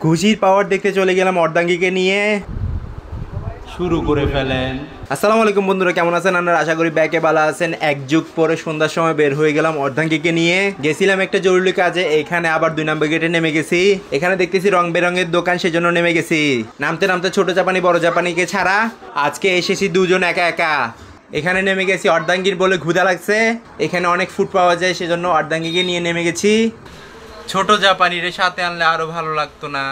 ঘুষির পাওয়ার দেখতে চলে গেলাম অর্ধাঙ্গীকে নিয়ে। শুরু করে ফেলেন। আসসালামু আলাইকুম বন্ধুরা, কেমন আছেন আপনারা? আশা করি ব্যাকে ভালো আছেন। এক যুগ পরে সন্ধ্যার সময় বের হয়ে গেলাম অর্ধাঙ্গীকে নিয়ে। গেছিলাম একটা জরুরি কাজে, এখানে আবার 2 নম্বর গেটে নেমে গেছি। এখানে দেখতেছি রং বেরঙের দোকান, সেজন্য নেমে গেছি। নামতে নামতে ছোট জাপানি বড় জাপানিকে ছাড়া আজকে এসেছি দুজন একা একা। এখানে নেমে গেছি অর্ধাঙ্গীর বলে ক্ষুধা লাগছে। এখানে অনেক ফুড পাওয়া যায়, সেজন্য অর্ধাঙ্গীকে নিয়ে নেমে গেছি। ছোট জাপানির সাথে আনলে আরো ভালো লাগতো না?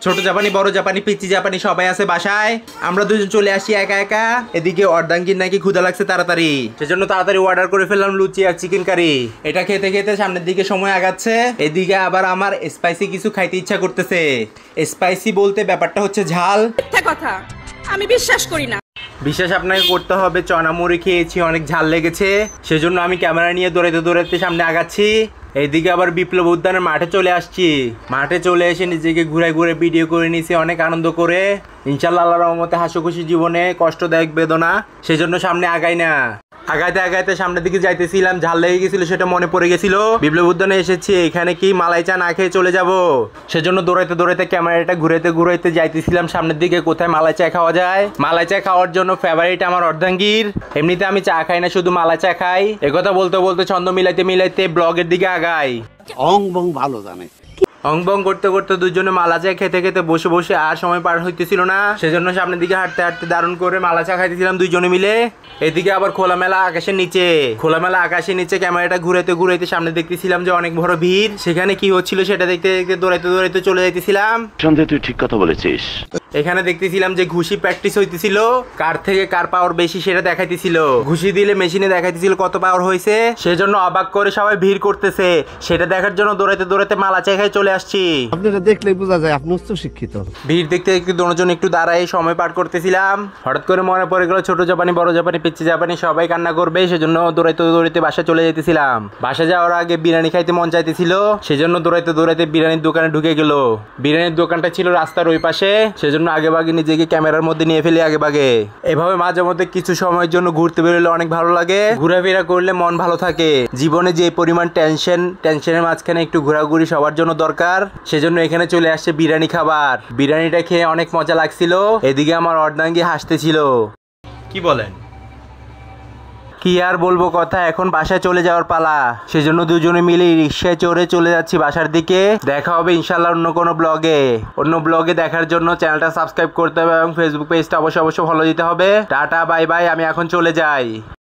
ছোট জাপানি বড় জাপানি পিচ্চি জাপানি সবাই আছে বাসায়, আমরা দুজন চলে আসি একা একা। এদিকে অর্ধাঙ্গীর নাকি ক্ষুধা লাগছে তাড়াতাড়ি, সেজন্য তাড়াতাড়ি অর্ডার করে ফেললাম লুচি আর চিকেন কারি। এটা খেতে খেতে সামনের দিকে সময় আগাচ্ছে। এদিকে আবার আমার স্পাইসি কিছু খাইতে ইচ্ছা করতেছে। স্পাইসি বলতে ব্যাপারটা হচ্ছে ঝাল। মিথ্যা কথা, আমি বিশ্বাস করি না। বিশ্বাস আপনাকে করতে হবে। চনা মুড়ি খেয়েছি, অনেক ঝাল লেগেছে, সেজন্য আমি ক্যামেরা নিয়ে দৌড়াতে দৌড়াতে সামনে আগাচ্ছি। এইদিকে আবার বিপ্লব উদ্যানের মাঠে চলে আসছি। মাঠে চলে এসে নিজেকে ঘুরে ঘুরে ভিডিও করে নিয়েছি অনেক আনন্দ করে। ইনশাল্লাহ আল্লাহর রহমতে হাসিখুশি জীবনে কষ্টদায়ক বেদনা, সেজন্য সামনে আগাই না। আগাইতে আগাইতে সামনের দিকে যাইতেছিলাম, ঝাল লেগে গেছিল, সেটা মনে পড়ে গেছিল। বিপ্লব উদ্যানে এসেছি, এখানে কি মালাই চা না খেয়ে চলে যাব? সেজন্য দৌড়াইতে দৌড়াইতে ক্যামেরাটা ঘুরাইতে ঘুরাইতে যাইতেছিলাম সামনের দিকে, কোথায় মালাই চা খাওয়া যায়। মালাই চা খাওয়ার জন্য ফেভারিট আমার অর্ধাঙ্গীর। এমনিতে আমি চা খাই না, শুধু মালাই চা খাই। একথা বলতে বলতে ছন্দ মিলাইতে মিলাইতে ব্লগের দিকে আগাই। অং বং ভালো জানে। অংবং করতে করতে দুজনে মালা চা খেতে খেতে বসে বসে আর সময় পার হইতেছিল না, সেজন্য সামনের দিকে হাঁটতে হাঁটতে দারুণ করে মালা চা খাইতেছিলাম দুইজনে মিলে। এদিকে আবার খোলামেলা আকাশের নিচে ক্যামেরাটা ঘুরাইতে ঘুরাইতে সামনে দেখতেছিলাম যে অনেক বড় ভিড়। সেখানে কি হচ্ছিল সেটা দেখতে দেখতে দৌড়াইতে দৌড়াইতে চলে যাইতেছিলাম। সন্দেহ, তুই ঠিক কথা বলেছিস। এখানে দেখতেছিলাম যে ঘুষি প্র্যাকটিস হইতেছিল, কার থেকে কার পাওয়ার বেশি সেটা দেখাইতেছিল। ঘুষি দিলে মেশিনে দেখাইতেছিল কত পাওয়ার হয়েছে, সেজন্য অবাক করে সবাই ভিড় করতেছে। সেটা দেখার জন্য দৌড়াইতে দৌড়াইতে মালা চা খাই চলে আসছি। আপনারা দেখলেই বোঝা যায় আপনি উচ্চ শিক্ষিত। ভিড় দেখতে দেখতে দুজন একটু দাঁড়াই সময় পার করতেছিলাম। হঠাৎ করে মনে পড়ে গেল ছোট জাপানি বড় জাপানি পিচ্চি জাপানি সবাই কান্না করবে, সেজন্য দৌড়াইতে দৌড়াইতে বাসায় চলে যেতেছিলাম। বাসায় যাওয়ার আগে বিরিয়ানি খাইতে মন চাইতেছিল, সেজন্য দৌড়াইতে দৌড়াইতে বিরিয়ানির দোকানে ঢুকে গেল। বিরিয়ানির দোকানটা ছিল রাস্তার ওই পাশে, সেজন্য আগে ভাগে নিজেকে ক্যামেরার মধ্যে নিয়ে ফেলি আগে ভাগে। এভাবে মাঝে মধ্যে কিছু সময়ের জন্য ঘুরতে বেরোলে অনেক ভালো লাগে। ঘোরাফেরা করলে মন ভালো থাকে। জীবনে যে পরিমাণ টেনশনের মাঝখানে একটু ঘোরাঘুরি সবার জন্য দরকার, সেজন্য এখানে চলে আসছে বিরিয়ানি খাবার। বিরিয়ানিটা খেয়ে অনেক মজা লাগছিল। এদিকে আমার অর্ধাঙ্গী হাসতেছিল। কি বলেন? কি আর বলবো কথা, এখন বাসায় চলে যাওয়ার পালা। সেজন্য দুজনে মিলে রিক্সায় চড়ে চলে যাচ্ছি বাসার দিকে। দেখা হবে ইনশাল্লাহ অন্য কোনো ব্লগে দেখার জন্য চ্যানেলটা সাবস্ক্রাইব করতে হবে এবং ফেসবুক পেজটা অবশ্যই ফলো দিতে হবে। টাটা বাই বাই, আমি এখন চলে যাই।